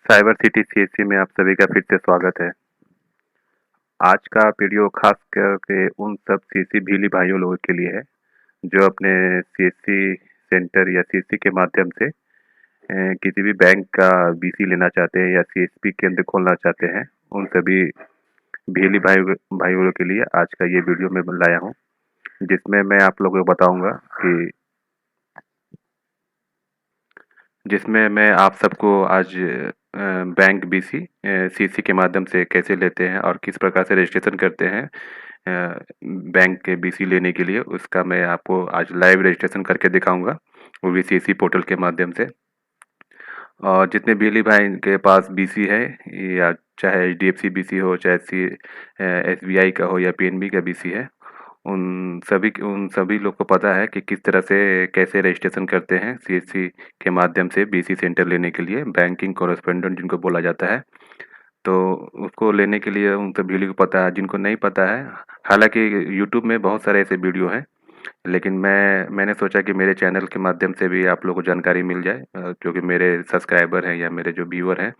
Cyber city CSC में आप सभी का फिर से स्वागत है। आज का वीडियो खास करके उन सब सीएससी भीली भाइयों लोगों के लिए है जो अपने सीएससी सेंटर या सीएससी के माध्यम से किसी भी बैंक का बीसी लेना चाहते हैं या सीएसपी केंद्र खोलना चाहते हैं। उन सभी भीली भाइयों के लिए आज का ये वीडियो मैं लाया हूँ, जिसमें मैं आप सबको आज बैंक बीसी सीसी के माध्यम से कैसे लेते हैं और किस प्रकार से रजिस्ट्रेशन करते हैं बैंक के बीसी लेने के लिए, उसका मैं आपको आज लाइव रजिस्ट्रेशन करके दिखाऊंगा, वो भी सीसी पोर्टल के माध्यम से। और जितने बिजली भाई के पास बीसी है, या चाहे एचडीएफसी बीसी हो, चाहे सी एसबीआई का हो या पीएनबी का बीसी है, उन सभी लोग को पता है कि किस तरह से कैसे रजिस्ट्रेशन करते हैं सीएससी के माध्यम से बीसी सेंटर लेने के लिए, बैंकिंग कॉरेस्पोंडेंट जिनको बोला जाता है। तो उसको लेने के लिए उन सभी को पता है, जिनको नहीं पता है, हालांकि यूट्यूब में बहुत सारे ऐसे वीडियो हैं, लेकिन मैंने सोचा कि मेरे चैनल के माध्यम से भी आप लोगों को जानकारी मिल जाए, क्योंकि मेरे सब्सक्राइबर हैं या मेरे जो व्यूअर हैं,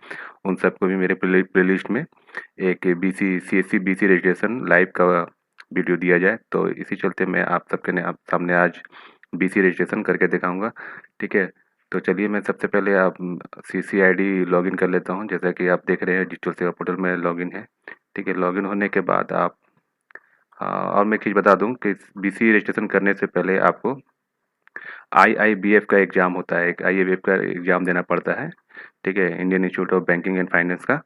उन सबको भी मेरे प्लेलिस्ट में एक BC CSC BC registration live का वीडियो दिया जाए। तो इसी चलते मैं आप सबके आप सामने आज बीसी रजिस्ट्रेशन करके दिखाऊंगा। ठीक है, तो चलिए मैं सबसे पहले आप सीसी आईडी लॉगिन कर लेता हूं। जैसा कि आप देख रहे हैं डिजिटल सेवा पोर्टल में लॉगिन है। ठीक है, लॉगिन होने के बाद आप, हाँ, और मैं एक चीज़ बता दूं कि बीसी रजिस्ट्रेशन करने से पहले आपको आईआईबीएफ का एग्ज़ाम होता है, एक आईआईबीएफ का एग्ज़ाम देना पड़ता है। ठीक है, Indian institute of banking and finance का।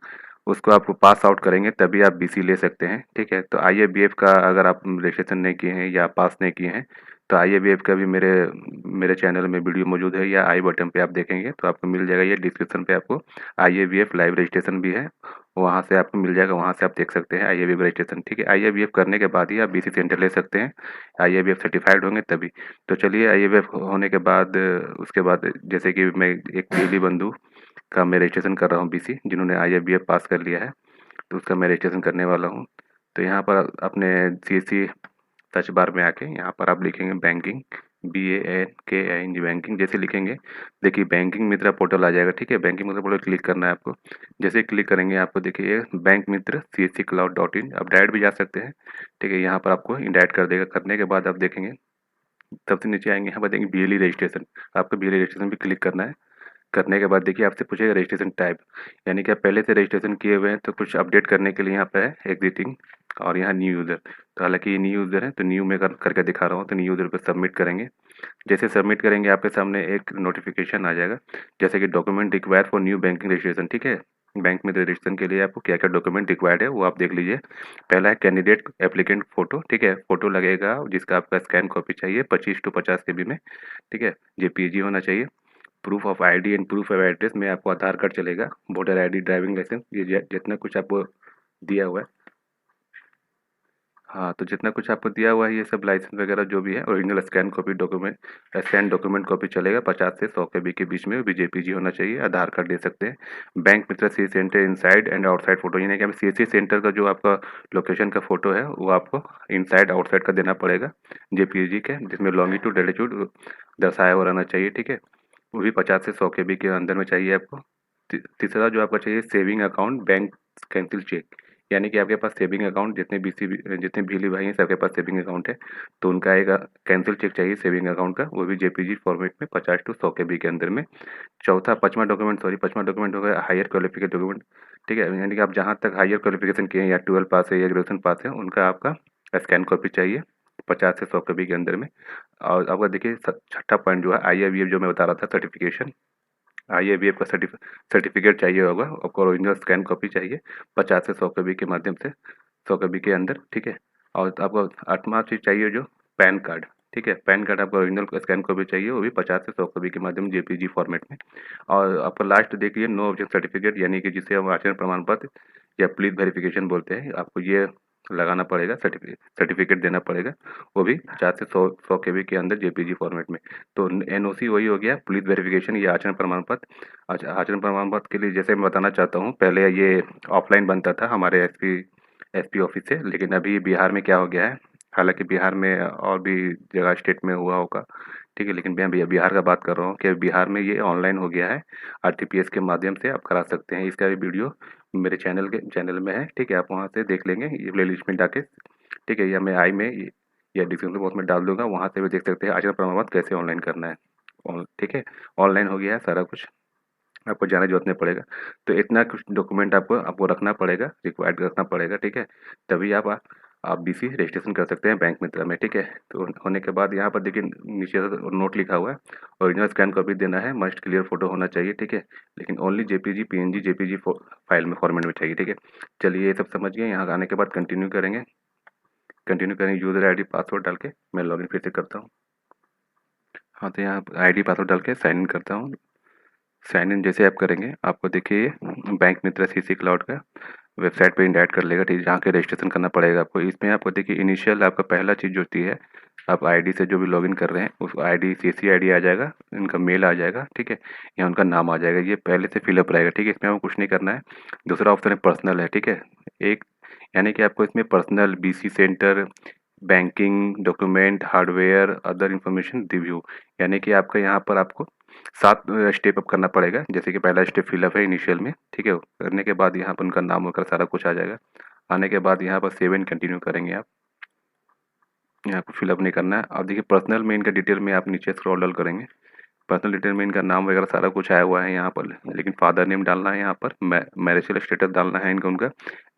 उसको आपको पास आउट करेंगे तभी आप बीसी ले सकते हैं। ठीक है, तो आईआईबीएफ का अगर आप रजिस्ट्रेशन नहीं किए हैं या पास नहीं किए हैं, तो आईआईबीएफ का भी मेरे मेरे चैनल में वीडियो मौजूद है, या आई बटन पे आप देखेंगे तो आपको मिल जाएगा, ये डिस्क्रिप्शन पे आपको आईआईबीएफ लाइव रजिस्ट्रेशन भी है, वहाँ से आपको मिल जाएगा, वहाँ से आप देख सकते हैं आईआईबीएफ रजिस्ट्रेशन। ठीक है, आईआईबीएफ करने के बाद ही आप बीसी सेंटर ले सकते हैं, आईआईबीएफ सर्टिफाइड होंगे तभी। तो चलिए, आईएएफ होने के बाद उसके बाद जैसे कि मैं एक बिजली बंधु का मैं रजिस्ट्रेशन कर रहा हूँ बीसी, जिन्होंने आईएएफ पास कर लिया है, तो उसका मैं रजिस्ट्रेशन करने वाला हूँ। तो यहाँ पर अपने सीएससी सर्च बार में आके यहाँ पर आप लिखेंगे बैंकिंग, BANKING बैंकिंग, जैसे लिखेंगे देखिए बैंकिंग मित्र पोर्टल आ जाएगा। ठीक है, बैंकिंग मित्र पोर्टल क्लिक करना है आपको। जैसे क्लिक करेंगे आपको देखिए बैंक मित्र CSCcloud.in, आप डायरेक्ट भी जा सकते हैं। ठीक है, यहाँ पर आपको इंडायरेक्ट कर देगा। करने के बाद आप देखेंगे सबसे नीचे आएंगे, यहाँ पर देंगे बिजली रजिस्ट्रेशन, आपको बिजली रजिस्ट्रेशन भी क्लिक करना है। करने के बाद देखिए आपसे पूछेगा रजिस्ट्रेशन टाइप, यानी कि आप पहले से रजिस्ट्रेशन किए हुए हैं तो कुछ अपडेट करने के लिए यहाँ पे है एग्जिटिंग, और यहाँ न्यू यूज़र। तो हालांकि ये न्यू यूज़र है तो न्यू में करके दिखा रहा हूँ, तो न्यू यूज़र पे सबमिट करेंगे। जैसे सबमिट करेंगे आपके सामने एक नोटिफिकेशन आ जाएगा, जैसे कि document required for new banking registration. ठीक है, बैंक में रजिस्ट्रेशन के लिए आपको क्या क्या डॉक्यूमेंट रिक्वायर्ड है वो आप देख लीजिए। पहला है कैंडिडेट एप्लीकेंट फ़ोटो। ठीक है, फ़ोटो लगेगा जिसका आपका स्कैन कॉपी चाहिए 25 to 50 KB में। ठीक है, जेपीजी होना चाहिए। Proof of ID and proof of address में आपको आधार कार्ड चलेगा, वोटर आईडी, ड्राइविंग लाइसेंस, ये जितना कुछ आपको दिया हुआ है। हाँ, तो जितना कुछ आपको दिया हुआ है ये सब लाइसेंस वगैरह जो भी है, original scan copy document, scan document copy चलेगा 50 से 100 KB के बीच में, वो भी जेपीजी होना चाहिए। आधार कार्ड दे सकते हैं। बैंक मित्र C center inside and outside photo, यानी कि सीएससी सेंटर का जो आपका लोकेशन का फोटो है वो आपको इनसाइड आउटसाइड का देना पड़ेगा जेपीजी के, जिसमें लॉन्गिट्यूड लैटिट्यूड दर्शाया हुआ रहना चाहिए। ठीक है, वो भी 50 से 100 KB के अंदर में चाहिए आपको। तीसरा जो आपका चाहिए saving account bank cancel cheque, यानी कि आपके पास सेविंग अकाउंट, जितने बिजली भाई हैं सबके पास सेविंग अकाउंट है, तो उनका एक कैंसिल चेक चाहिए सेविंग अकाउंट का, वो भी जेपीजी फॉर्मेट में 50 to 100 KB के अंदर में। चौथा पांचवा डॉक्यूमेंट हो गया हायर क्वालिफिकेशन डॉक्यूमेंट। ठीक है, यानी कि आप जहाँ तक हायर क्वालिफिकेशन किए हैं, या 12 पास है या ग्रेजुएशन पास है, उनका आपका स्कैन कॉपी चाहिए 50 से 100 KB के अंदर में। और आपका देखिए छठा पॉइंट जो है आईआईबीएफ, जो मैं बता रहा था सर्टिफिकेशन, आईएबीएफ का सर्टिफिकेट चाहिए होगा आपको, ओरिजिनल स्कैन कॉपी चाहिए 50 से 100 KB के माध्यम से, 100 KB के अंदर। ठीक है, और आपको आठवां चीज़ चाहिए जो पैन कार्ड। ठीक है, पैन कार्ड आपका ओरिजिनल स्कैन कॉपी चाहिए, वो भी 50 से 100 KB के माध्यम जेपीजी फॉर्मेट में। और आपका लास्ट देखिए नो ऑब्जेक्ट सर्टिफिकेट, यानी कि जिसे हम आचरण प्रमाण पत्र या पुलिस वेरिफिकेशन बोलते हैं, आपको ये लगाना पड़ेगा, सर्टिफिकेट देना पड़ेगा, वो भी 50 से 100 KB के अंदर जेपीजी फॉर्मेट में। तो एनओसी वही हो गया, पुलिस वेरिफिकेशन या आचरण प्रमाण पत्र। अच्छा, आचरण प्रमाण पत्र के लिए जैसे मैं बताना चाहता हूँ, पहले ये ऑफलाइन बनता था हमारे एसपी ऑफिस से, लेकिन अभी बिहार में क्या हो गया है, हालांकि बिहार में और भी जगह स्टेट में हुआ होगा ठीक है। लेकिन मैं बिहार का बात कर रहा हूँ कि बिहार में ये ऑनलाइन हो गया है, आरटीपीएस के माध्यम से आप करा सकते हैं। इसका भी वीडियो मेरे चैनल में है, ठीक है। आप वहाँ से देख लेंगे ये प्ले लिस्ट में जाके, ठीक है, या मैं या डिस्क्रिप्शन बॉक्स में डाल दूंगा, वहाँ से भी देख सकते हैं आचरण प्रमाण पत्र कैसे ऑनलाइन करना है। ठीक है, ऑनलाइन हो गया है सारा कुछ, आपको जाने की जरूरत नहीं पड़ेगा। तो इतना कुछ डॉक्यूमेंट आपको आपको रखना पड़ेगा, रिक्वायर्ड रखना पड़ेगा, ठीक है। तभी आप बीसी रजिस्ट्रेशन कर सकते हैं बैंक मित्र में, ठीक है। तो होने के बाद यहाँ पर देखिए नीचे नोट लिखा हुआ है, ओरिजिनल स्कैन कॉपी देना है, मस्ट क्लियर फोटो होना चाहिए, ठीक है। लेकिन only JPG PNG JPG file में फॉर्मेट में चाहिए, ठीक है। चलिए ये सब समझ गए। यहाँ आने के बाद कंटिन्यू करेंगे यूज़र आईडी पासवर्ड डाल के। मैं लॉगिन फिर से करता हूँ। हाँ, तो यहाँ आईडी पासवर्ड डाल के साइन इन करता हूँ। साइन इन जैसे आप करेंगे, आपको देखिए बैंक मित्र सीसी क्लाउड का वेबसाइट पे इंडायरेक्ट कर लेगा, ठीक है, जहाँ के रजिस्ट्रेशन करना पड़ेगा आपको। इसमें आपको देखिए इनिशियल आपका पहला चीज़ जो होती है, आप आईडी से जो भी लॉगिन कर रहे हैं उस आईडी सीसी आईडी आ जाएगा, इनका मेल आ जाएगा, ठीक है, या उनका नाम आ जाएगा, ये पहले से फिलअप रहेगा, ठीक है। इसमें आपको कुछ नहीं करना है। दूसरा ऑप्शन है पर्सनल है, ठीक है। एक यानी कि आपको इसमें personal, BC centre, banking, document, hardware, other information, review, यानी कि आपका यहाँ पर आपको 7 स्टेप अप करना पड़ेगा। जैसे कि पहला स्टेप फिलअप है इनिशियल में, ठीक है। करने के बाद यहाँ पर उनका नाम वगैरह सारा कुछ आ जाएगा। आने के बाद यहाँ पर सेव एंड कंटिन्यू करेंगे आप। यहाँ पर फिलअप नहीं करना है। अब देखिए पर्सनल में इनका डिटेल में आप नीचे स्क्रॉल डाउन करेंगे, पर्सनल डिटेल में इनका नाम वगैरह सारा कुछ आया हुआ है यहाँ पर, लेकिन फादर नेम डालना है, यहाँ पर मैरिजल स्टेटस डालना है इनका, उनका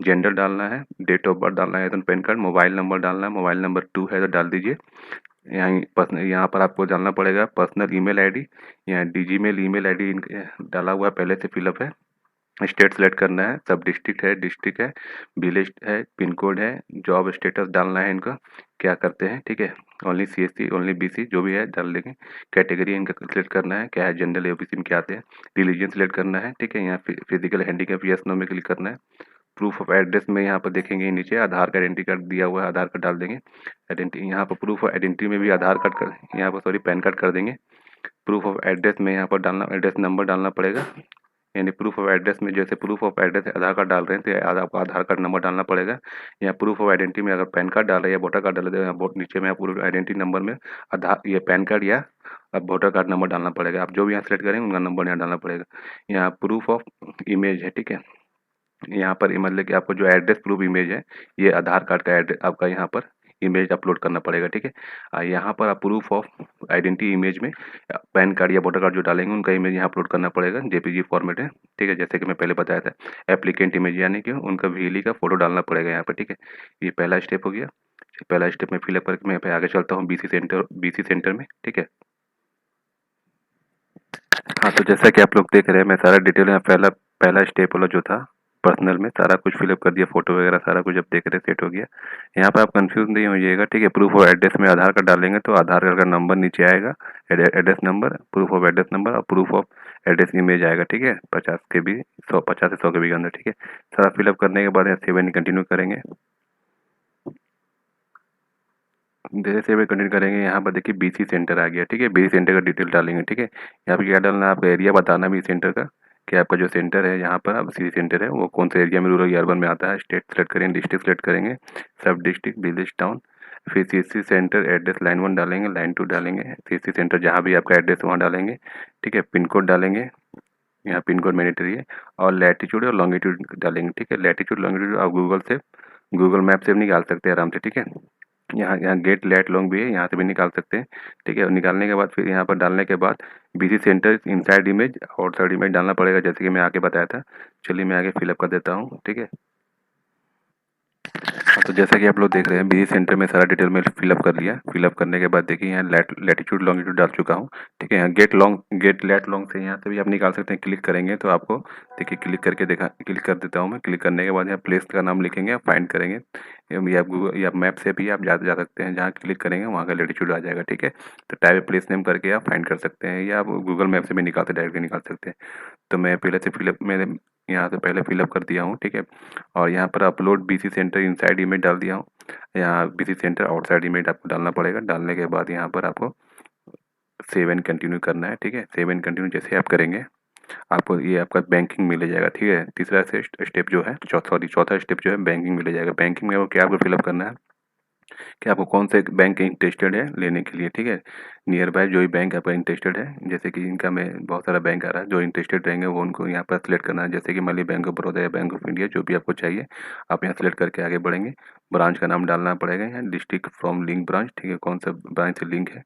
जेंडर डालना है, डेट ऑफ बर्थ डालना है तो पैन कार्ड, मोबाइल नंबर डालना है, मोबाइल नंबर 2 है तो डाल दीजिए। यहाँ पर आपको डालना पड़ेगा पर्सनल ईमेल आईडी, यहाँ डीजीमेल ईमेल आईडी डाला हुआ है पहले से फिलअप है। स्टेट सेलेक्ट करना है, सब डिस्ट्रिक्ट है, विलेज है, पिन कोड है, जॉब स्टेटस डालना है इनका, क्या करते हैं, ठीक है। ओनली सीएससी, ओनली बीसी जो भी है डाल देंगे। कैटेगरी इनका सिलेक्ट करना है, क्या है, जनरल ओबीसी में क्या आते हैं। रिलीजन सेलेक्ट करना है, ठीक है। यहाँ फिजिकल हैंडीकैप यस नो में क्लिक करना है। प्रूफ ऑफ एड्रेस में यहाँ पर देखेंगे नीचे आधार का आइडेंटिटी कार्ड दिया हुआ है, आधार कार्ड डाल देंगे। आइडेंटिटी यहाँ पर प्रूफ ऑफ आइडेंटिटी में भी आधार कार्ड कर, यहाँ पर सॉरी पैन कार्ड कर देंगे। प्रूफ ऑफ एड्रेस में यहाँ पर डालना, एड्रेस नंबर डालना पड़ेगा। यानी प्रूफ ऑफ एड्रेस में जैसे proof of address Aadhaar card डाल रहे हैं तो आपको आधार कार्ड नंबर डालना पड़ेगा। या प्रूफ ऑफ आइडेंटिटी में अगर पैन कार्ड डाल रहे हैं या वोटर कार्ड डाल रहे हैं, नीचे में आप प्रूफ आइडेंटिटी नंबर में आधार ये पैन कार्ड या अब वोटर कार्ड नंबर डालना पड़ेगा। आप जो भी यहाँ सेलेक्ट करेंगे उनका नंबर यहाँ डालना पड़ेगा। यहाँ प्रूफ ऑफ इमेज है, ठीक है। यहाँ पर मतलब कि आपको जो एड्रेस प्रूफ इमेज है, ये आधार कार्ड का एड्रेस आपका यहाँ पर इमेज अपलोड करना पड़ेगा, ठीक है। यहाँ पर आप प्रूफ ऑफ आइडेंटिटी इमेज में पैन कार्ड या वोटर कार्ड जो डालेंगे उनका इमेज यहाँ अपलोड करना पड़ेगा, जेपीजी फॉर्मेट है, ठीक है। जैसे कि मैं पहले बताया था एप्लीकेंट इमेज, यानी कि उनका वीएलई का फोटो डालना पड़ेगा यहाँ पर, ठीक है। ये पहला स्टेप हो गया। पहला स्टेप में फिलअप करके मैं आगे चलता हूँ बीसी सेंटर में, ठीक है। हाँ, तो जैसा कि आप लोग देख रहे हैं मैं सारा डिटेल यहाँ पहला पहला स्टेप वाला जो था पर्सनल में सारा कुछ फिलअप कर दिया, फोटो वगैरह सारा कुछ अब देख रहे सेट हो गया। यहाँ पर आप कंफ्यूज नहीं होइएगा, ठीक है। प्रूफ ऑफ एड्रेस में आधार कार्ड डालेंगे तो आधार कार्ड का नंबर नीचे आएगा, address number, proof of address number और प्रूफ ऑफ एड्रेस इमेज आएगा, ठीक है। 50 KB 50 से 100 KB के अंदर, ठीक है। सारा फिलअप करने के बाद यहाँ सेव एंड कंटिन्यू करेंगे। जैसे सेव कंटिन्यू करेंगे यहाँ पर देखिए बीसी सेंटर आ गया, ठीक है। बीसी सेंटर का डिटेल डालेंगे, ठीक है। यहाँ पर क्या डालना है, आपका एरिया बताना बी सेंटर का, कि आपका जो सेंटर है यहाँ पर अब सी सेंटर है वो कौन से एरिया में, रूरल या अर्बन में आता है। स्टेट सेलेक्ट करेंगे, डिस्ट्रिक्ट सेलेक्ट करेंगे, सब डिस्ट्रिक्ट, विलेज, टाउन, फिर सीसी सेंटर एड्रेस लाइन 1 डालेंगे, लाइन 2 डालेंगे, सीसी सेंटर जहाँ भी आपका एड्रेस वहाँ डालेंगे, ठीक है। पिन कोड डालेंगे, यहाँ पिन कोड मैंडेटरी है, और लैटिट्यूड और लॉन्गिट्यूड डालेंगे, ठीक है। लैटिट्यूड लॉन्गिट्यूड आप गूगल मैप से भी निकाल सकते हैं आराम से, ठीक है। यहाँ यहाँ गेट लेट लॉन्ग भी है, यहाँ से भी निकाल सकते हैं, ठीक है। और निकालने के बाद फिर यहाँ पर डालने के बाद BC centre inside image outside image डालना पड़ेगा, जैसे कि मैं आगे बताया था। चलिए मैं आगे फिलअप कर देता हूँ, ठीक है। हाँ, तो जैसा कि आप लोग देख रहे हैं बीसी सेंटर में सारा डिटेल में फिलअप कर लिया। फिलअप करने के बाद देखिए यहाँ लैटिट्यूड लॉन्गिट्यूड डाल चुका हूँ, ठीक है। यहाँ गेट लेट लॉन्ग से यहाँ से भी आप निकाल सकते हैं। क्लिक करेंगे तो आपको देखिए क्लिक कर देता हूँ मैं। क्लिक करने के बाद यहाँ प्लेस का नाम लिखेंगे, फाइंड करेंगे, या गूगल या मैप से भी आप जा सकते हैं, जहाँ क्लिक करेंगे वहाँ का लैटिट्यूड आ जाएगा, ठीक है। तो टाइप प्लेस नेम करके आप फाइंड कर सकते हैं, या आप गूगल मैप से भी डायरेक्टली निकाल सकते हैं। तो मैं पहले से मैंने यहाँ से पहले फिलअप कर दिया हूँ, ठीक है। और यहाँ पर upload BC centre inside image डाल दिया हूँ। यहाँ बीसी सेंटर आउटसाइड इमेज आपको डालना पड़ेगा। डालने के बाद यहाँ पर आपको सेव एंड कंटिन्यू करना है, ठीक है। सेव एंड कंटिन्यू जैसे आप करेंगे आपको ये आपका बैंकिंग मिल जाएगा, ठीक है। तीसरा स्टेप जो है चौथा स्टेप जो है बैंकिंग मिल जाएगा। बैंकिंग में वो क्या आपको फिलअप करना है, कि आपको कौन से बैंक इंटरेस्टेड है लेने के लिए, ठीक है। नियर बाय जो भी बैंक आपका इंटरेस्टेड है, जैसे कि इनका में बहुत सारा बैंक आ रहा है, जो इंटरेस्टेड रहेंगे वो उनको यहाँ पर सेलेक्ट करना है। जैसे कि मान लीजिए बैंक ऑफ बड़ौदा या बैंक ऑफ इंडिया, जो भी आपको चाहिए आप यहाँ सेलेक्ट करके आगे बढ़ेंगे। ब्रांच का नाम डालना पड़ेगा यहाँ, डिस्ट्रिक्ट फ्रॉम लिंक ब्रांच, ठीक है, कौन सा ब्रांच से लिंक है,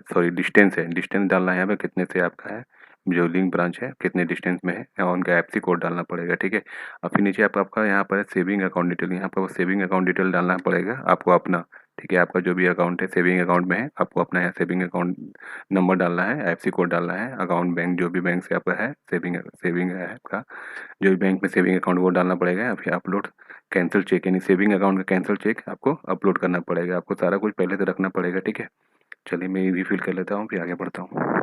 सॉरी डिस्टेंस है, डिस्टेंस डालना है यहाँ पे, कितने से आपका है जो लिंक ब्रांच है, कितने डिस्टेंस में है, और उनका एफसी कोड डालना पड़ेगा, ठीक है। और फिर नीचे आपका यहाँ पर है सेविंग अकाउंट डिटेल, यहाँ पर सेविंग अकाउंट डिटेल डालना पड़ेगा आपको अपना, ठीक है। आपका जो भी अकाउंट है सेविंग अकाउंट में है, आपको अपना यहाँ सेविंग अकाउंट नंबर डालना है, एफसी कोड डालना है, अकाउंट बैंक जो भी बैंक से आपका है, सेविंग सेविंग है आपका, जो भी बैंक में सेविंग अकाउंट वो डालना पड़ेगा। फिर अपलोड कैंसिल चेक, यानी सेविंग अकाउंट का कैंसिल चेक आपको अपलोड करना पड़ेगा, आपको सारा कुछ पहले से रखना पड़ेगा, ठीक है। चलिए मैं ये रिफ़िल कर लेता हूँ, फिर आगे बढ़ता हूँ।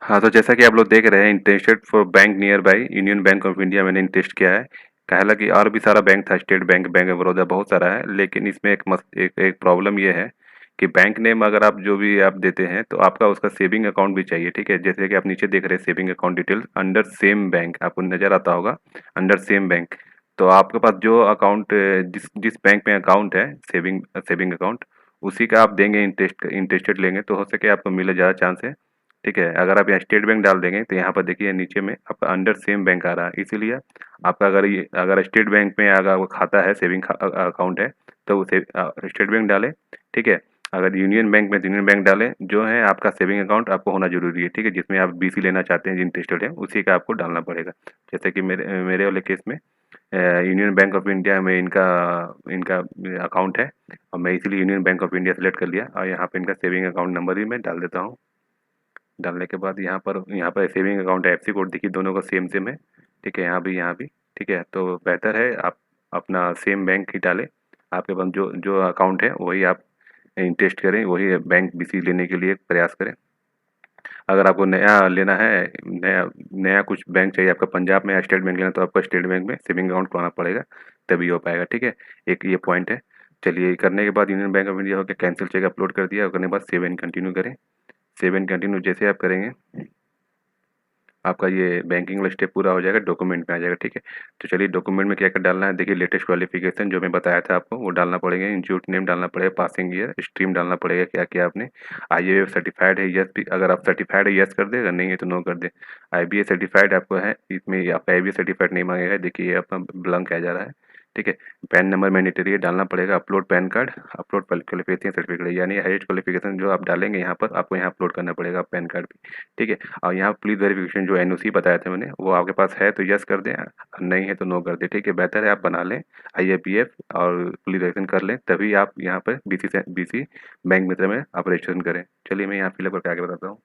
हाँ, तो जैसा कि आप लोग देख रहे हैं, interested for bank near by union bank of India मैंने टेस्ट किया है। हालाँकि और भी सारा बैंक था, state bank, bank of Baroda, बहुत सारा है, लेकिन इसमें एक प्रॉब्लम ये है कि बैंक नेम अगर आप जो भी आप देते हैं, तो आपका उसका सेविंग अकाउंट भी चाहिए, ठीक है? जैसे कि आप नीचे देख रहे हैं saving account details under same bank, आपको नज़र आता होगा, अंडर सेम बैंक। तो आपके पास जो अकाउंट जिस जिस बैंक में अकाउंट है, सेविंग सेविंग अकाउंट, उसी का आप देंगे, इंटरेस्टेड लेंगे, तो हो सके आपको मिले ज़्यादा चांस है। ठीक है, अगर आप यहाँ स्टेट बैंक डाल देंगे तो यहाँ पर देखिए नीचे में आपका अंडर सेम बैंक आ रहा है, इसीलिए आपका अगर स्टेट बैंक में अगर वो खाता है, सेविंग अकाउंट है, तो उसे स्टेट बैंक डालें, ठीक है। अगर यूनियन बैंक में यूनियन बैंक डालें, जो है आपका सेविंग अकाउंट आपको होना जरूरी है, ठीक है, जिसमें आप बीसी लेना चाहते हैं, इंटरेस्टेड है, उसी का आपको डालना पड़ेगा। जैसे कि मेरे मेरे वाले केस में यूनियन बैंक ऑफ इंडिया में इनका इनका अकाउंट है, और मैं इसीलिए union bank of India select कर लिया, और यहाँ पे इनका सेविंग अकाउंट नंबर भी मैं डाल देता हूँ। डालने के बाद यहाँ पर सेविंग अकाउंट एफसी कोड देखिए, दोनों का सेम सेम है, ठीक है, यहाँ भी, ठीक है। तो बेहतर है आप अपना सेम बैंक ही डालें, आपके पास जो जो अकाउंट है वही आप इंटरेस्ट करें, वही बैंक बीसी लेने के लिए प्रयास करें। अगर आपको नया लेना है, नया नया कुछ बैंक चाहिए, आपका पंजाब में या स्टेट बैंक लेना, तो आपको स्टेट बैंक में सेविंग अकाउंट खुलाना पड़ेगा, तभी हो पाएगा, ठीक है। एक ये पॉइंट है। चलिए, करने के बाद यूनियन बैंक ऑफ इंडिया हो गया, कैंसिल चेक अपलोड कर दिया, करने के बाद सेव एंड कंटिन्यू करें। सेव एंड कंटिन्यू जैसे आप करेंगे, आपका ये बैंकिंग वाला स्टेप पूरा हो जाएगा, डॉक्यूमेंट में आ जाएगा, ठीक है। तो चलिए डॉक्यूमेंट में क्या क्या डालना है, देखिए लेटेस्ट क्वालिफिकेशन जो मैं बताया था आपको वो डालना पड़ेगा, इंस्टीट्यूट नेम डालना पड़ेगा, पासिंग ईयर, स्ट्रीम डालना पड़ेगा, क्या किया आपने, आईएएफ सर्टिफाइड है, यस भी, अगर आप सर्टिफाइड है यस कर दे, अगर नहीं है तो नो कर दे। आईबीए सर्टिफाइड आपको है, इसमें आपका आईबीए सर्टिफाइड नहीं मांगेगा, देखिए ये आपका ब्लैंक आ जा रहा है, ठीक है। पैन नंबर मैंडेटरी है, डालना पड़ेगा, upload pan card, upload qualification certificate, यानी हाईएस्ट क्वालिफिकेशन जो आप डालेंगे यहाँ पर आपको यहाँ अपलोड करना पड़ेगा पैन कार्ड भी, ठीक है। और यहाँ पुलिस वेरिफिकेशन जो एनओसी बताया था मैंने, वो आपके पास है तो यस कर दें, नहीं है तो नो कर दें, ठीक है। बेहतर है आप बना लें आईएपीएफ और पुलिस वेरिफिकेशन कर लें, तभी आप यहाँ पर बीसी बैंक मित्र में आप रजिस्ट्रेशन करें। चलिए मैं यहाँ फिलअप करके आगे बताता हूँ।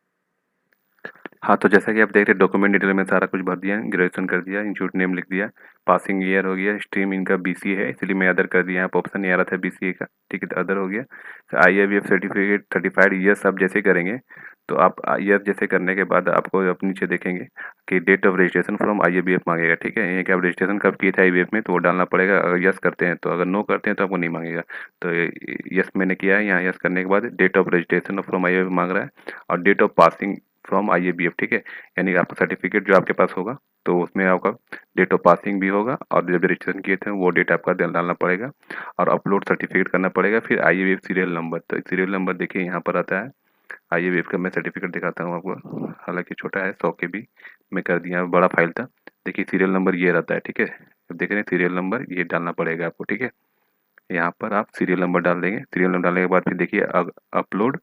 हाँ, तो जैसा कि आप देख रहे हैं डॉक्यूमेंट डिटेल में सारा कुछ भर दिया, ग्रेजुएशन कर दिया, इंस्टीट्यूट नेम लिख दिया, पासिंग ईयर हो गया, स्ट्रीम इनका बीसी है, इसलिए मैं अदर कर दिया, यहाँ पर ऑप्शन नहीं आ रहा था बीसीए का, ठीक है, तो अदर हो गया। आईएबीएफ सर्टिफिकेट सर्टिफाइड ईयर्स आप जैसे करेंगे, तो आप ईयर जैसे करने के बाद आपको आप नीचे देखेंगे कि डेट ऑफ रजिस्ट्रेशन फ्रॉम आईएबीएफ मांगेगा, ठीक है, ये कि आप रजिस्ट्रेशन कब किए थे आईएबीएफ में, तो वो डालना पड़ेगा, अगर यस करते हैं तो, अगर नो करते हैं तो आपको नहीं मांगेगा। तो यस मैंने किया है, यहाँ यस करने के बाद डेट ऑफ रजिस्ट्रेशन फ्रॉम आईएबीएफ मांग रहा है, और डेट ऑफ पासिंग फ्रॉम आईएबीएफ, ठीक है, यानी आपका सर्टिफिकेट जो आपके पास होगा, तो उसमें आपका डेट ऑफ पासिंग भी होगा, और जब रजिस्ट्रेशन किए थे वो डेट आपका डालना पड़ेगा, और अपलोड सर्टिफिकेट करना पड़ेगा। फिर आईएबीएफ सीरियल नंबर, तो सीरियल नंबर देखिए यहाँ पर आता है, आईएबीएफ का मैं सर्टिफिकेट दिखाता हूँ आपको, हालांकि छोटा है 100 KB में कर दिया, बड़ा फाइल था, देखिए सीरियल नंबर ये रहता है, ठीक है। अब देख रहे हैं सीरियल नंबर ये डालना पड़ेगा आपको, ठीक है। यहाँ पर आप सीरियल नंबर डाल देंगे, सीरियल नंबर डालने के बाद फिर देखिए अपलोड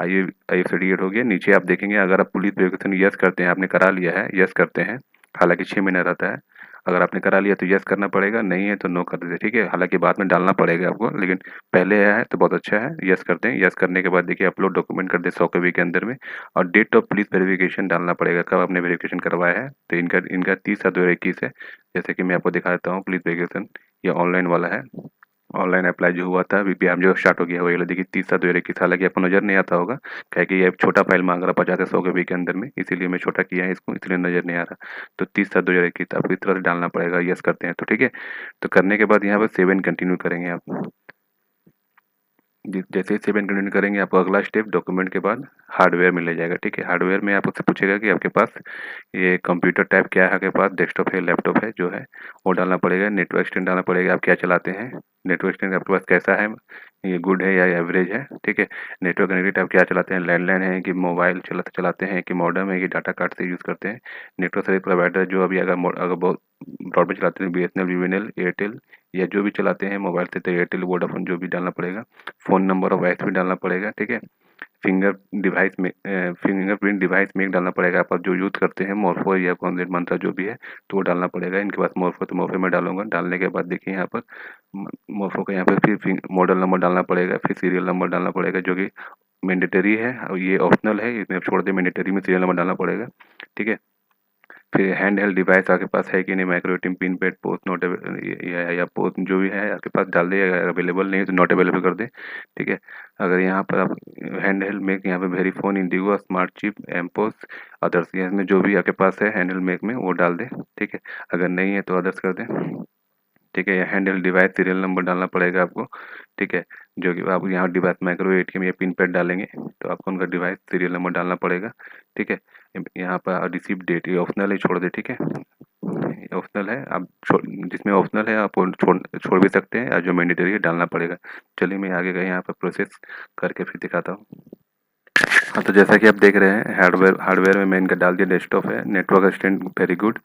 आई आई सर्टिफिकेट हो गया। नीचे आप देखेंगे अगर आप पुलिस वेरिफिकेशन यस करते हैं, आपने करा लिया है, यस करते हैं, हालांकि 6 महीना रहता है, अगर आपने करा लिया तो यस करना पड़ेगा, नहीं है तो नो कर देते, ठीक है। हालांकि बाद में डालना पड़ेगा आपको, लेकिन पहले है तो बहुत अच्छा है, यस करते हैं। यस करने के बाद देखिए अपलोड डॉक्यूमेंट कर दे 100 KB के अंदर में, और डेट ऑफ पुलिस वेरिफिकेशन डालना पड़ेगा, कब आपने वेरिफिकेशन करवाया है, तो इनका इनका 30/7/2021 है। जैसे कि मैं आपको दिखा देता हूँ पुलिस वेरिफिकेशन, ये ऑनलाइन वाला है, ऑनलाइन अप्लाई जो हुआ था बीपीएम जो स्टार्ट हो गया, वही वाला देखिए 30/7/2021, हालांकि आपको नज़र नहीं आता होगा, क्या कि ये छोटा फाइल मांग रहा 50 से 100 KB के अंदर में, इसीलिए मैं छोटा किया है इसको, इसलिए नज़र नहीं आ रहा। तो 30/7/2021 आपको इस तरह से डालना पड़ेगा, यस करते हैं तो, ठीक है। तो करने के बाद यहाँ पर सेव एंड कंटिन्यू करेंगे आप। जैसे ही सेवन कंटिन्यू करेंगे आपको अगला स्टेप डॉक्यूमेंट के बाद हार्डवेयर में ले जाएगा। ठीक है, हार्डवेयर में आप उससे पूछेगा कि आपके पास ये कंप्यूटर टाइप क्या है, आपके पास डेस्कटॉप है, लैपटॉप है जो है, वो डालना पड़ेगा। नेटवर्क स्टैंड डालना पड़ेगा, आप क्या चलाते हैं, नेटवर्क स्टैंड आपके पास कैसा है, ये गुड है या एवरेज है। ठीक है, नेटवर्क कनेक्टेड आप क्या चलाते हैं, लैंडलाइन है कि मोबाइल चलाते हैं कि मॉडेम है कि डाटा कार्ड से यूज़ करते हैं। नेटवर्क सर्विस प्रोवाइडर जो अभी अगर बहुत ब्रॉडबैंड चलाते हैं, बीएसएनएल, वीवीएनएल, एयरटेल या जो भी चलाते हैं मोबाइल से, तो एयरटेल, वोडाफोन जो भी डालना पड़ेगा। फ़ोन नंबर और वॉइस भी डालना पड़ेगा। ठीक है, फिंगरप्रिंट डिवाइस में एक डालना पड़ेगा। आप जो यूज़ करते हैं मोरफो या कॉन्जेंट मंत्रा जो भी है, तो वो डालना पड़ेगा। इनके पास मोरफो, तो मोरफो में डालूंगा। डालने के बाद देखिए यहाँ पर मोरफो का यहाँ पर फिर मॉडल नंबर डालना पड़ेगा, फिर सीरियल नंबर डालना पड़ेगा जो कि मैंडेटरी है और ये ऑप्शनल है, इसमें आप छोड़ दें। मैंडेटरी में सीरियल नंबर डालना पड़ेगा। ठीक है, फिर हैंड हेल्ड डिवाइस आपके पास है कि नहीं, micro ATM, pin pad, post note या पोस्ट जो भी है आपके पास डाल दें। अगर अवेलेबल नहीं है तो नॉट अवेलेबल कर दें। ठीक है, अगर यहाँ पर आप हैंड हेल्ड मेक, यहाँ पे वेरीफोन, इंडिगो, स्मार्ट चिप, एम्पोस, अदर्स, इसमें जो भी आपके पास है हैंड हेल्ड मेक में वो डाल दें। ठीक है, अगर नहीं है तो अदर्स कर दें। ठीक है, हैंडल डिवाइस सीरियल नंबर डालना पड़ेगा आपको। ठीक है, जो कि आप यहाँ डिवाइस माइक्रो एटीएम या पिन पैड डालेंगे तो आपको उनका डिवाइस सीरियल नंबर डालना पड़ेगा। ठीक है, यहाँ पर रिसीव डेट ये ऑप्शनल है, छोड़ दे। ठीक है, ये ऑप्शनल है, आप जिसमें ऑप्शनल है आप वो छोड़ भी सकते हैं, और जो मैंडेटरी है डालना पड़ेगा। चलिए मैं आगे गए यहाँ पर प्रोसेस करके फिर दिखाता हूँ। हाँ, तो जैसा कि आप देख रहे हैं हार्डवेयर हार्डवेयर में मैं इनका डाल दिया, डेस्कटॉप है, network stand very good,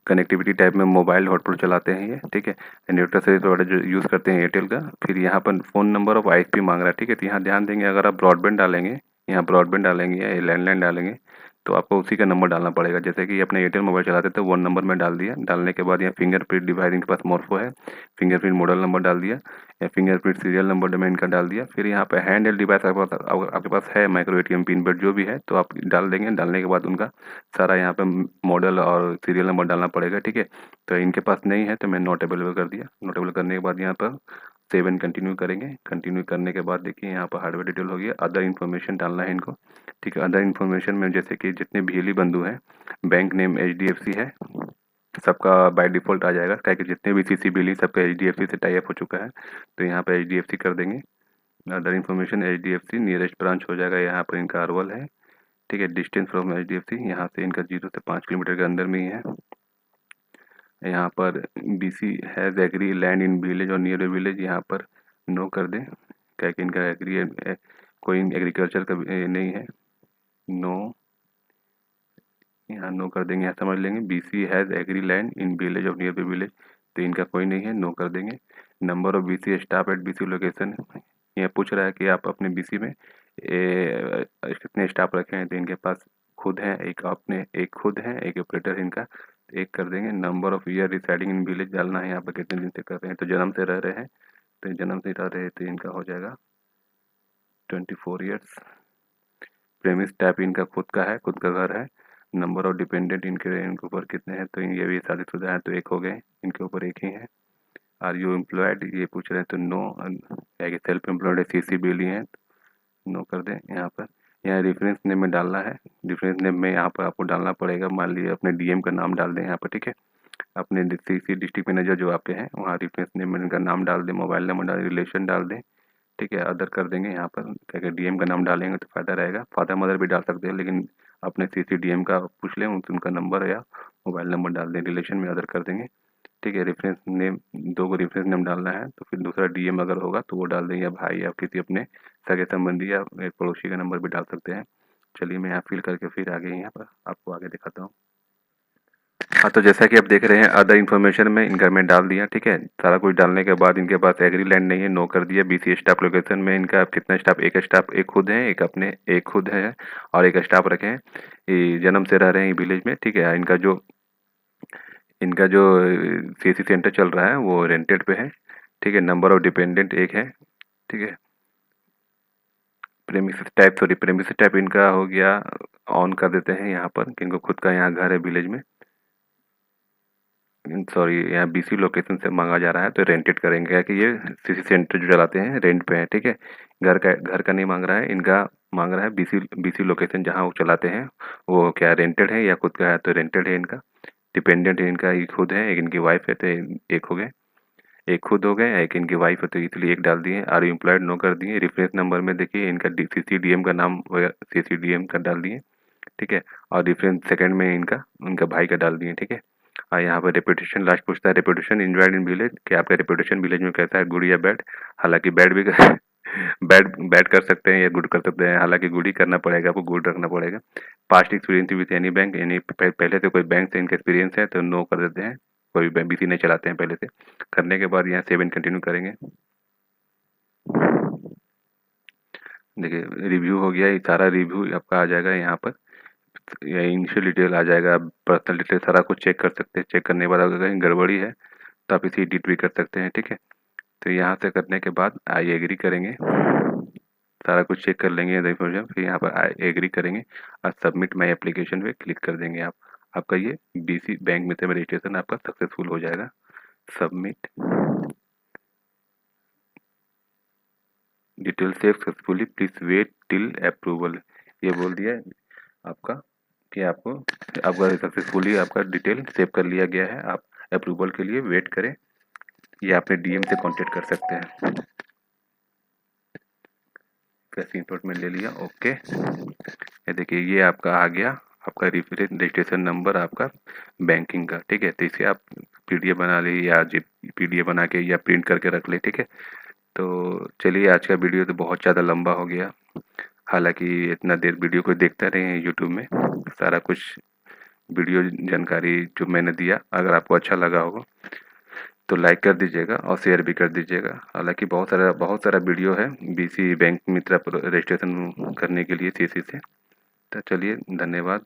connectivity type में मोबाइल हॉटस्पॉट चलाते हैं ये। ठीक है, नेटवर्क सर्विस प्रोवाइडर जो यूज़ करते हैं एयरटेल का। फिर यहाँ पर फ़ोन नंबर और आईपी मांग रहा है। ठीक है, तो यहाँ ध्यान देंगे, अगर आप ब्रॉडबैंड डालेंगे, यहाँ ब्रॉडबैंड डालेंगे या लैंडलाइन डालेंगे तो आपको उसी का नंबर डालना पड़ेगा। जैसे कि अपने एयरटेल मोबाइल चलाते थे, वो नंबर में डाल दिया। डालने के बाद यहाँ फिंगरप्रिंट डिवाइस इनके पास मोरफो है, फिंगरप्रिंट मॉडल नंबर डाल दिया या फिंगरप्रिंट सीरियल नंबर मैं इनका डाल दिया। फिर यहाँ पे हैंड हेल्ड डिवाइस आपके पास है, माइक्रो एटीएम, पिन पैड जो भी है तो आप डाल देंगे। डालने के बाद उनका सारा यहाँ पे मॉडल और सीरियल नंबर डालना पड़ेगा। ठीक है, तो इनके पास नहीं है तो मैं नॉट अवेलेबल कर दिया। नॉट अवेलेबल करने के बाद यहाँ पर सेवन कंटिन्यू करेंगे। कंटिन्यू करने के बाद देखिए यहाँ पर हार्डवेयर डिटेल हो गया, अदर इन्फॉर्मेशन डालना है इनको। ठीक है, अदर इन्फॉर्मेशन में जैसे कि जितने बिजली बंधु हैं, बैंक नेम एचडीएफसी है, सबका बाय डिफ़ॉल्ट आ जाएगा, क्या कि जितने भी सीसी बिल सबका एचडीएफसी से टाई अप हो चुका है, तो यहाँ पे एचडीएफसी कर देंगे। Other information HDFC, nearest branch हो जाएगा यहाँ पर इनका अरवल है। ठीक है, डिस्टेंस फ्रॉम एचडीएफसी यहाँ से इनका 0 से 5 किलोमीटर के अंदर में ही है। यहाँ पर BC has agri land in village और नियर विलेज, यहाँ पर नो कर दें, क्या कि इनका एग्री कोई एग्रीकल्चर का नहीं है, नो, यहाँ नो कर देंगे। यहाँ समझ लेंगे BC has agri land in village of near village, तो इनका कोई नहीं है, नो कर देंगे। Number of BC staff at BC location, ये पूछ रहा है कि आप अपने बीसी में कितने स्टाफ रखे हैं, तो इनके पास खुद हैं, एक अपने एक खुद हैं, एक ऑपरेटर है इनका, तो एक कर देंगे। Number of year residing in village डालना है, यहाँ पर कितने दिन से कर रहे हैं, तो जन्म से रह रहे हैं, तो जन्म से रह रहे हैं तो इनका हो जाएगा 24 ईयर्स। प्रेमिस टाइप इनका खुद का है, खुद का घर है। नंबर ऑफ डिपेंडेंट इनके ऊपर कितने हैं, तो ये भी शादीशुदा हैं तो एक हो गए, इनके ऊपर एक ही है। आर यू एम्प्लॉयड ये पूछ रहे हैं तो नो, क्या कि सेल्फ एम्प्लॉयड है, सीसी बिल ही है, नो कर दें। यहाँ पर यहाँ रेफरेंस नेम में डालना है, रेफरेंस नेम में यहाँ पर आपको डालना पड़ेगा, मान लीजिए अपने डीएम का नाम डाल दें यहाँ पर। ठीक है, अपने सीसी डिस्ट्रिक्ट मैनेजर जो आपके हैं वहाँ रेफरेंस नेम में इनका नाम डाल दें, मोबाइल नंबर डाल, रिलेशन डाल दें। ठीक है, अदर कर देंगे यहाँ पर, क्या कि डीएम का नाम डालेंगे तो फ़ायदा रहेगा। फादर मदर भी डाल सकते हैं, लेकिन अपने सीसी डीएम का पूछ लें, उनका नंबर या मोबाइल नंबर डाल दें। रिलेशन में अदर कर देंगे। ठीक है, रेफरेंस नेम, 2 को रेफरेंस नेम डालना है, तो फिर दूसरा डीएम अगर होगा तो वो डाल दें, या भाई या किसी अपने सगे संबंधी या एक पड़ोसी का नंबर भी डाल सकते हैं। चलिए मैं यहाँ फिल करके फिर आगे यहाँ पर आपको आगे दिखाता हूँ। हाँ, तो जैसा कि आप देख रहे हैं अदर इन्फॉर्मेशन में इनका मैं डाल दिया। ठीक है, सारा कुछ डालने के बाद इनके पास एग्री लैंड नहीं है, नो कर दिया। बीसी स्टाफ लोकेशन में इनका कितना स्टाफ, एक स्टाफ, एक खुद है, एक अपने एक खुद है और एक स्टाफ रखे हैं। ये जन्म से रह रहे हैं विलेज में। ठीक है, इनका जो सीसी सेंटर चल रहा है वो रेंटेड पे है। ठीक है, नंबर ऑफ डिपेंडेंट एक है। ठीक है, प्रेमिस टाइप इनका हो गया, ऑन कर देते हैं यहाँ पर कि इनको खुद का यहाँ घर है विलेज में, सॉरी यहाँ बीसी लोकेशन से मांगा जा रहा है तो रेंटेड करेंगे, क्या कि ये सीसी सेंटर जो चलाते हैं रेंट पे है। ठीक है, घर का नहीं मांग रहा है, इनका मांग रहा है बीसी लोकेशन जहाँ वो चलाते हैं वो क्या रेंटेड है या खुद का है, तो रेंटेड है इनका। डिपेंडेंट है इनका, एक खुद है, एक इनकी वाइफ है, तो एक हो गए। एक खुद हो गए, एक इनकी वाइफ है तो इसलिए एक डाल दिए। आर यू एम्प्लॉयड, नो कर दिए। रेफरेंस नंबर में देखिए इनका सीसीडीएम का नाम सीसीडीएम का डाल दिए, ठीक है। और रेफरेंस सेकंड में इनका उनका भाई का डाल दिए, ठीक है। और यहाँ पर रेपुटेशन लास्ट पूछता है, रेपुटेशन एंजॉयड इन विलेज, कि आपका रेपुटेशन विलेज में कैसा है, गुड या बैड। हालांकि बैड भी बैड बैड कर सकते हैं या गुड कर सकते हैं, हालांकि गुड ही करना पड़ेगा, आपको गुड रखना पड़ेगा। Past experience with any bank, यानी पहले से कोई बैंक से इनका एक्सपीरियंस है तो नो कर देते हैं, कोई बैंक बीसी नहीं चलाते हैं पहले से। करने के बाद यहाँ सेव एंड कंटिन्यू करेंगे। देखिए रिव्यू हो गया, ये सारा रिव्यू आपका आ जाएगा यहाँ पर। या इनिशियल डिटेल आ जाएगा, आप पर्सनल डिटेल सारा कुछ चेक कर सकते हैं। चेक करने के बाद अगर कहीं गड़बड़ी है तो आप इसे एडिट भी कर सकते हैं, ठीक है। तो यहाँ से करने के बाद आई एग्री करेंगे, सारा कुछ चेक कर लेंगे इन्फॉर्मेशन, फिर यहाँ पर आई एग्री करेंगे और सबमिट माई एप्लीकेशन पे क्लिक कर देंगे आप। आपका ये बीसी बैंक मित्र में रजिस्ट्रेशन आपका सक्सेसफुल हो जाएगा। Submit detail save successfully, please wait till approval, ये बोल दिया है आपका कि आपको आपका सक्सेसफुली आपका डिटेल सेव कर लिया गया है। आप अप्रूवल के लिए वेट करें, या अपने डीएम से कांटेक्ट कर सकते हैं। कैसे इंपोर्टमेंट ले लिया, ओके। ये देखिए ये आपका आ गया, आपका रेफरेंस रजिस्ट्रेशन नंबर आपका बैंकिंग का, ठीक है। तो इसे आप पीडीएफ बना ले या पीडीएफ बना के या प्रिंट करके रख ले, ठीक है। तो चलिए आज का वीडियो तो बहुत ज़्यादा लंबा हो गया, हालांकि इतना देर वीडियो को देखते रहे हैं यूट्यूब में, सारा कुछ वीडियो जानकारी जो मैंने दिया अगर आपको अच्छा लगा होगा तो लाइक कर दीजिएगा और शेयर भी कर दीजिएगा। हालांकि बहुत सारा वीडियो है बीसी बैंक मित्र रजिस्ट्रेशन करने के लिए सीसी से। तो चलिए धन्यवाद।